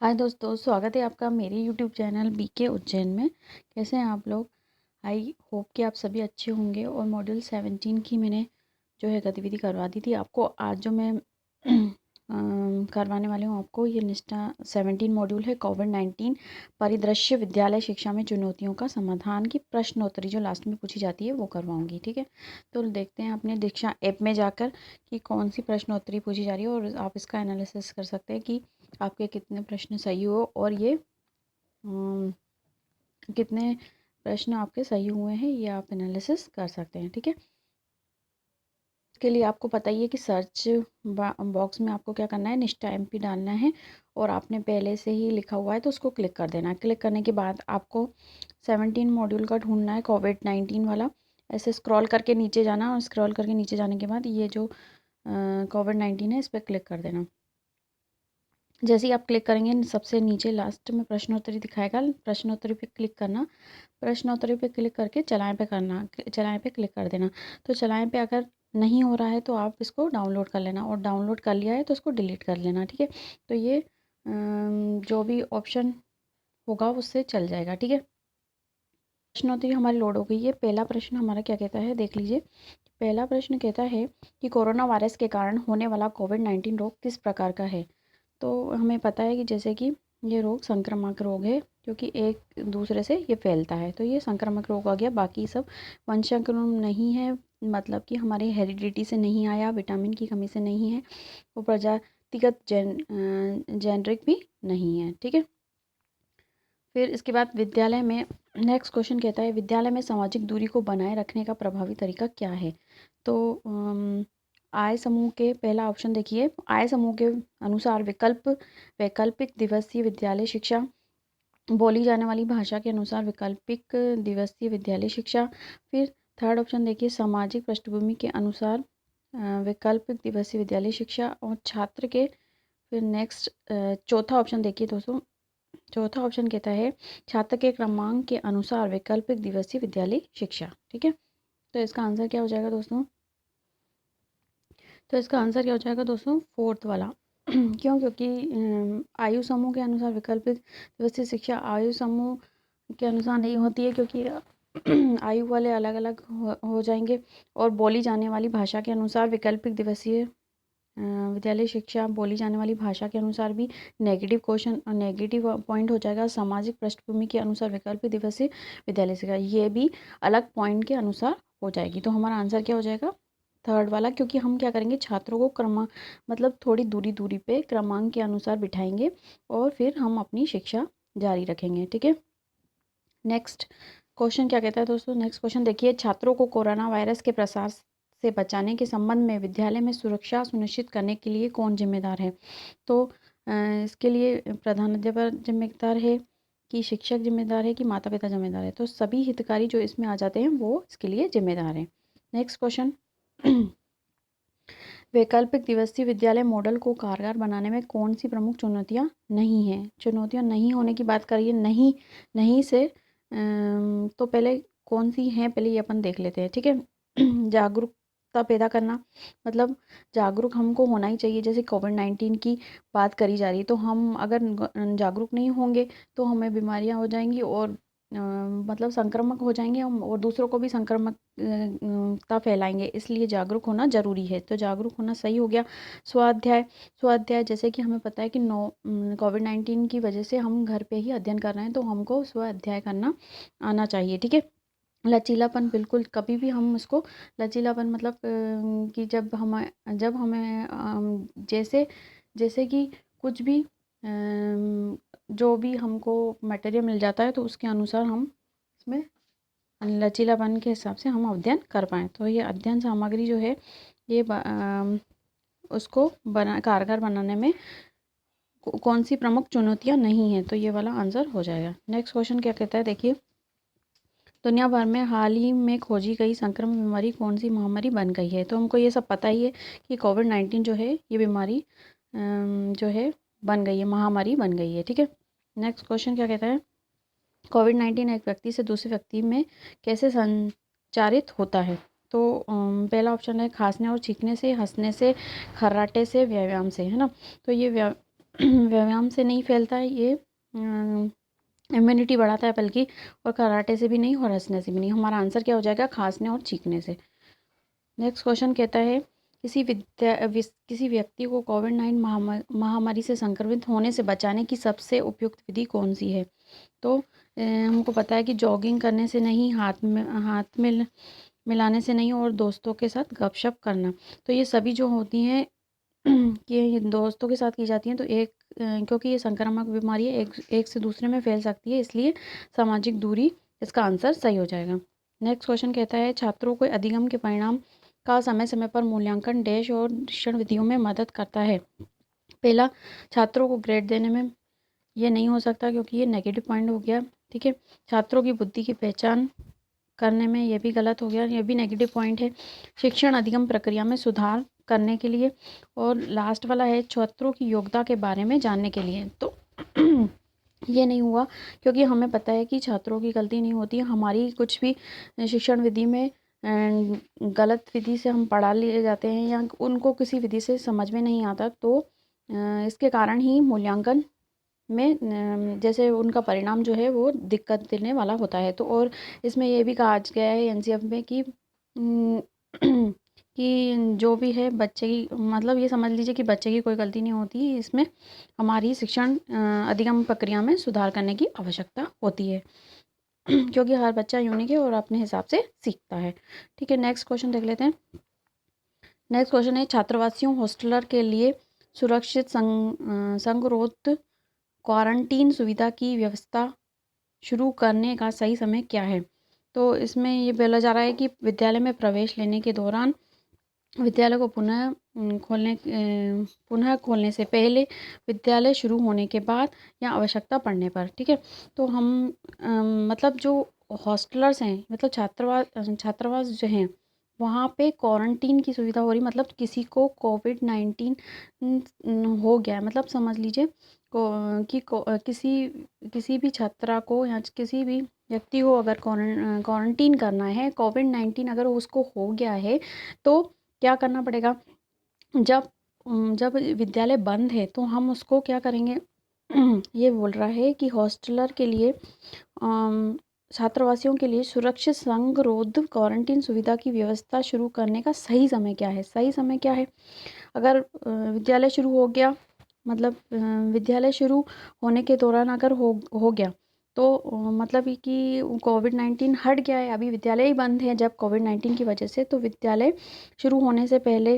हाय दोस्तों, स्वागत है आपका मेरे यूट्यूब चैनल बीके उज्जैन में। कैसे हैं आप लोग? आई होप कि आप सभी अच्छे होंगे। और मॉड्यूल 17 की मैंने जो है गतिविधि करवा दी थी आपको। आज जो मैं करवाने वाली हूँ आपको, ये निष्ठा 17 मॉड्यूल है कोविड-19 परिदृश्य विद्यालय शिक्षा में चुनौतियों का समाधान की प्रश्नोत्तरी जो लास्ट में पूछी जाती है वो करवाऊँगी। ठीक है, तो देखते हैं अपने दीक्षा ऐप में जाकर कि कौन सी प्रश्नोत्तरी पूछी जा रही है और आप इसका एनालिसिस कर सकते हैं कि आपके कितने प्रश्न सही हो और ये कितने प्रश्न आपके सही हुए हैं, ये आप एनालिसिस कर सकते हैं। ठीक है, इसके लिए आपको पता ही है कि सर्च बॉक्स में आपको क्या करना है, निष्ठा एमपी डालना है और आपने पहले से ही लिखा हुआ है तो उसको क्लिक कर देना है। क्लिक करने के बाद आपको 17 मॉड्यूल का ढूंढना है, कोविड-19 वाला। ऐसे स्क्रॉल करके नीचे जाना और स्क्रॉल करके नीचे जाने के बाद ये जो कोविड-19 है इस पर क्लिक कर देना। जैसे ही आप क्लिक करेंगे सबसे नीचे लास्ट में प्रश्नोत्तरी दिखाएगा, प्रश्नोत्तरी पे क्लिक करना। प्रश्नोत्तरी पे क्लिक करके चलाएं पे करना, चलाएं पे क्लिक कर देना। तो चलाएं पे अगर नहीं हो रहा है तो आप इसको डाउनलोड कर लेना और डाउनलोड कर लिया है तो उसको डिलीट कर लेना। ठीक है, तो ये जो भी ऑप्शन होगा उससे चल जाएगा। ठीक है, प्रश्नोत्तरी हमारी लोड हो गई है। पहला प्रश्न हमारा क्या कहता है, देख लीजिए। पहला प्रश्न कहता है कि कोरोना वायरस के कारण होने वाला कोविड-19 रोग किस प्रकार का है। तो हमें पता है कि जैसे कि ये रोग संक्रामक रोग है क्योंकि एक दूसरे से ये फैलता है, तो ये संक्रामक रोग आ गया। बाकी सब वंशानुक्रम नहीं है, मतलब कि हमारे हेरिडिटी से नहीं आया, विटामिन की कमी से नहीं है, वो प्रजातिगत जेनरिक भी नहीं है। ठीक है, फिर इसके बाद विद्यालय में नेक्स्ट क्वेश्चन कहता है विद्यालय में सामाजिक दूरी को बनाए रखने का प्रभावी तरीका क्या है। तो आय समूह के पहला ऑप्शन देखिए, आय समूह के अनुसार वैकल्पिक दिवसीय विद्यालय शिक्षा, बोली जाने वाली भाषा के अनुसार वैकल्पिक दिवसीय विद्यालय शिक्षा। फिर थर्ड ऑप्शन देखिए, सामाजिक पृष्ठभूमि के अनुसार वैकल्पिक दिवसीय विद्यालय शिक्षा और छात्र के। फिर नेक्स्ट चौथा ऑप्शन देखिए दोस्तों, चौथा ऑप्शन कहता है छात्र के क्रमांक के अनुसार वैकल्पिक दिवसीय विद्यालय शिक्षा। ठीक है, तो इसका आंसर क्या हो जाएगा दोस्तों? तो इसका आंसर क्या हो जाएगा दोस्तों? फोर्थ वाला। क्यों? क्योंकि आयु समूह के अनुसार वैकल्पिक दिवसीय शिक्षा आयु समूह के अनुसार नहीं होती है, क्योंकि आयु वाले अलग अलग हो जाएंगे। और बोली जाने वाली भाषा के अनुसार वैकल्पिक दिवसीय विद्यालय शिक्षा बोली जाने वाली भाषा के अनुसार भी नेगेटिव क्वेश्चन और नेगेटिव पॉइंट हो जाएगा। सामाजिक पृष्ठभूमि के अनुसार वैकल्पिक दिवसीय विद्यालय शिक्षा, ये भी अलग पॉइंट के अनुसार हो जाएगी। तो हमारा आंसर क्या हो जाएगा? थर्ड वाला, क्योंकि हम क्या करेंगे, छात्रों को मतलब थोड़ी दूरी दूरी पे क्रमांक के अनुसार बिठाएंगे और फिर हम अपनी शिक्षा जारी रखेंगे। ठीक है, नेक्स्ट क्वेश्चन क्या कहता है दोस्तों? नेक्स्ट क्वेश्चन देखिए, छात्रों को कोरोना वायरस के प्रसार से बचाने के संबंध में विद्यालय में सुरक्षा सुनिश्चित करने के लिए कौन जिम्मेदार है। तो इसके लिए प्रधानाध्यापक जिम्मेदार है कि शिक्षक जिम्मेदार है कि माता पिता जिम्मेदार है। तो सभी हितकारी जो इसमें आ जाते हैं वो इसके लिए जिम्मेदार हैं। नेक्स्ट क्वेश्चन, वैकल्पिक दिवसीय विद्यालय मॉडल को कारगर बनाने में कौन सी प्रमुख चुनौतियां नहीं हैं। चुनौतियां नहीं होने की बात करिए, नहीं नहीं से तो पहले कौन सी हैं, पहले ये अपन देख लेते हैं। ठीक है, जागरूकता पैदा करना, मतलब जागरूक हमको होना ही चाहिए। जैसे कोविड-19 की बात करी जा रही है, तो हम अगर जागरूक नहीं होंगे तो हमें बीमारियां हो जाएंगी और मतलब संक्रामक हो जाएंगे हम और दूसरों को भी संक्रामकता फैलाएंगे। इसलिए जागरूक होना ज़रूरी है। तो जागरूक होना सही हो गया। स्वाध्याय, स्वाध्याय जैसे कि हमें पता है कि कोविड-19 की वजह से हम घर पे ही अध्ययन कर रहे हैं, तो हमको स्वाध्याय करना आना चाहिए। ठीक है, लचीलापन, बिल्कुल कभी भी हम उसको लचीलापन मतलब कि जब हमें जैसे जैसे कि कुछ भी जो भी हमको मटेरियल मिल जाता है तो उसके अनुसार हम इसमें लचीलापन के हिसाब से हम अध्ययन कर पाएँ। तो ये अध्ययन सामग्री जो है ये उसको कारगर बनाने में कौन सी प्रमुख चुनौतियाँ नहीं हैं। तो ये वाला आंसर हो जाएगा। नेक्स्ट क्वेश्चन क्या कहता है देखिए, दुनिया भर में हाल ही में खोजी गई संक्रमण बीमारी कौन सी महामारी बन गई है। तो हमको ये सब पता ही है कि कोविड-19 जो है ये बीमारी जो है बन गई है, महामारी बन गई है। ठीक है, नेक्स्ट क्वेश्चन क्या कहता है, कोविड-19 एक व्यक्ति से दूसरे व्यक्ति में कैसे संचारित होता है। तो पहला ऑप्शन है खांसने और छींकने से, हंसने से, खर्राटे से, व्यायाम से, है ना। तो ये व्यायाम से नहीं फैलता है ये, इम्यूनिटी बढ़ाता है बल्कि, और कराटे से भी नहीं और हंसने से भी नहीं। हमारा आंसर क्या हो जाएगा? खांसने और छींकने से। नेक्स्ट क्वेश्चन कहता है किसी व्यक्ति को कोविड-19 महामारी से संक्रमित होने से बचाने की सबसे उपयुक्त विधि कौन सी है? तो हमको पता है कि जॉगिंग करने से नहीं, हाथ मिलाने से नहीं, और दोस्तों के साथ गपशप करना। तो ये सभी जो होती हैं ये दोस्तों के साथ की जाती हैं, तो क्योंकि ये संक्रामक बीमारी है, एक से दूसरे में फैल सकती है, इसलिए सामाजिक दूरी इसका आंसर सही हो जाएगा। नेक्स्ट क्वेश्चन कहता है छात्रों को अधिगम के परिणाम का समय समय पर मूल्यांकन डैश और शिक्षण विधियों में मदद करता है। पहला, छात्रों को ग्रेड देने में ये नहीं हो सकता क्योंकि ये नेगेटिव पॉइंट हो गया। ठीक है, छात्रों की बुद्धि की पहचान करने में ये भी गलत हो गया, ये भी नेगेटिव पॉइंट है। शिक्षण अधिगम प्रक्रिया में सुधार करने के लिए, और लास्ट वाला है छात्रों की योग्यता के बारे में जानने के लिए। तो ये नहीं हुआ क्योंकि हमें पता है कि छात्रों की गलती नहीं होती है, हमारी कुछ भी शिक्षण विधि में गलत विधि से हम पढ़ा लिए जाते हैं या उनको किसी विधि से समझ में नहीं आता, तो इसके कारण ही मूल्यांकन में जैसे उनका परिणाम जो है वो दिक्कत देने वाला होता है। तो और इसमें ये भी कहा गया है एनसीईआरटी में कि कि जो भी है बच्चे की, मतलब ये समझ लीजिए कि बच्चे की कोई गलती नहीं होती, इसमें हमारी शिक्षण अधिगम प्रक्रिया में सुधार करने की आवश्यकता होती है क्योंकि हर बच्चा यूनिक है और अपने हिसाब से सीखता है। ठीक है, नेक्स्ट क्वेश्चन देख लेते हैं। नेक्स्ट क्वेश्चन है छात्रावासियों हॉस्टलर के लिए सुरक्षित संगरोध क्वारंटीन सुविधा की व्यवस्था शुरू करने का सही समय क्या है? तो इसमें ये बोला जा रहा है कि विद्यालय में प्रवेश लेने के दौरान, विद्यालय को पुनः खोलने से पहले, विद्यालय शुरू होने के बाद, या आवश्यकता पड़ने पर। ठीक है, तो हम मतलब जो हॉस्टलर्स हैं, मतलब छात्रावास जो हैं, वहाँ पे क्वारंटीन की सुविधा हो रही, मतलब किसी को कोविड-19 हो गया, मतलब समझ लीजिए किसी भी छात्रा को या किसी भी व्यक्ति को अगर क्वारंटीन करना है, कोविड-19 अगर उसको हो गया है, तो क्या करना पड़ेगा? जब विद्यालय बंद है तो हम उसको क्या करेंगे? ये बोल रहा है कि हॉस्टलर के लिए छात्रावासियों के लिए सुरक्षित संगरोध क्वारंटीन सुविधा की व्यवस्था शुरू करने का सही समय क्या है? सही समय क्या है? अगर विद्यालय शुरू हो गया, मतलब विद्यालय शुरू होने के दौरान अगर हो गया, तो मतलब कि कोविड-19 हट गया है, अभी विद्यालय ही बंद है जब कोविड-19 की वजह से, तो विद्यालय शुरू होने से पहले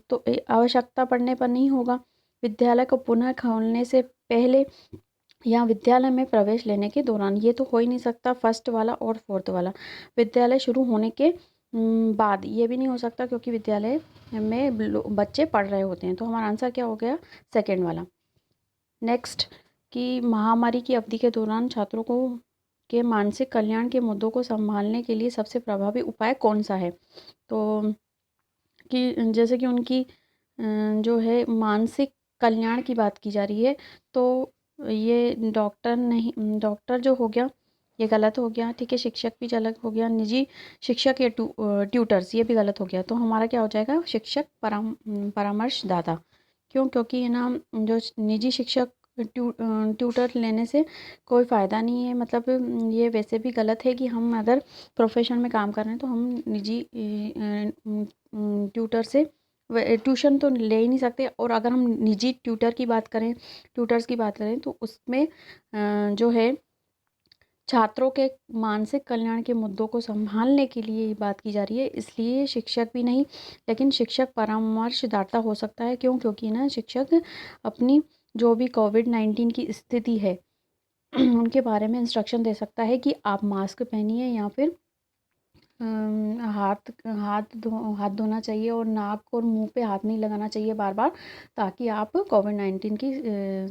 तो आवश्यकता पड़ने पर नहीं होगा, विद्यालय को पुनः खोलने से पहले, या विद्यालय में प्रवेश लेने के दौरान। ये तो हो ही नहीं सकता फर्स्ट वाला और फोर्थ वाला। विद्यालय शुरू होने के बाद ये भी नहीं हो सकता क्योंकि विद्यालय में बच्चे पढ़ रहे होते हैं। तो हमारा आंसर क्या हो गया? सेकेंड वाला। नेक्स्ट, कि महामारी की अवधि के दौरान छात्रों को के मानसिक कल्याण के मुद्दों को संभालने के लिए सबसे प्रभावी उपाय कौन सा है? तो कि जैसे कि उनकी जो है मानसिक कल्याण की बात की जा रही है, तो ये डॉक्टर जो हो गया ये गलत हो गया। ठीक है, शिक्षक भी गलत हो गया, निजी शिक्षक या ट्यूटर्स ये भी गलत हो गया। तो हमारा क्या हो जाएगा? शिक्षक परामर्शदाता। क्यों? क्योंकि है ना, जो निजी शिक्षक ट्यूटर लेने से कोई फ़ायदा नहीं है, मतलब ये वैसे भी गलत है कि हम अगर प्रोफेशन में काम कर रहे हैं तो हम निजी ट्यूटर से ट्यूशन तो ले ही नहीं सकते। और अगर हम निजी ट्यूटर्स की बात करें तो उसमें जो है छात्रों के मानसिक कल्याण के मुद्दों को संभालने के लिए ये बात की जा रही है, इसलिए शिक्षक भी नहीं, लेकिन शिक्षक परामर्शदाता हो सकता है। क्यों? क्योंकि ना शिक्षक अपनी जो भी कोविड-19 की स्थिति है उनके बारे में इंस्ट्रक्शन दे सकता है कि आप मास्क पहनिए, या फिर हाथ धोना चाहिए, और नाक और मुंह पे हाथ नहीं लगाना चाहिए बार बार, ताकि आप कोविड-19 की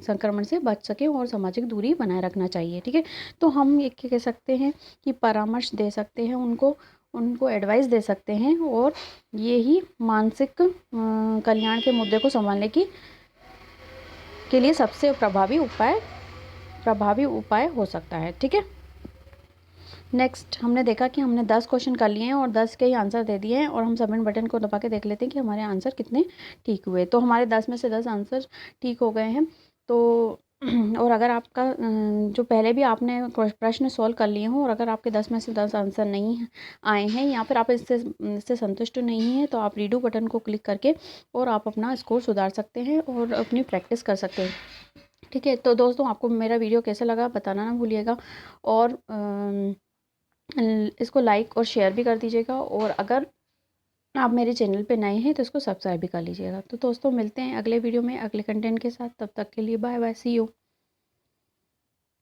संक्रमण से बच सकें, और सामाजिक दूरी बनाए रखना चाहिए। ठीक है, तो हम ये कह सकते हैं कि परामर्श दे सकते हैं, उनको एडवाइस दे सकते हैं, और ये ही मानसिक कल्याण के मुद्दे को संभालने के लिए सबसे प्रभावी उपाय हो सकता है। ठीक है, नेक्स्ट हमने देखा कि हमने 10 क्वेश्चन कर लिए हैं और 10 के ही आंसर दे दिए हैं, और हम सबमिट बटन को दबा के देख लेते हैं कि हमारे आंसर कितने ठीक हुए। तो हमारे 10 में से 10 आंसर ठीक हो गए हैं। तो और अगर आपका जो पहले भी आपने प्रश्न सॉल्व कर लिए हों और अगर आपके 10 में से 10 आंसर नहीं आए हैं या फिर आप इससे संतुष्ट नहीं हैं, तो आप रीडू बटन को क्लिक करके और आप अपना स्कोर सुधार सकते हैं और अपनी प्रैक्टिस कर सकते हैं। ठीक है, तो दोस्तों आपको मेरा वीडियो कैसा लगा बताना ना भूलिएगा और इसको लाइक और शेयर भी कर दीजिएगा और अगर आप मेरे चैनल पे नए हैं तो इसको सब्सक्राइब भी कर लीजिएगा। तो दोस्तों मिलते हैं अगले वीडियो में अगले कंटेंट के साथ, तब तक के लिए बाय बाय, सी यू।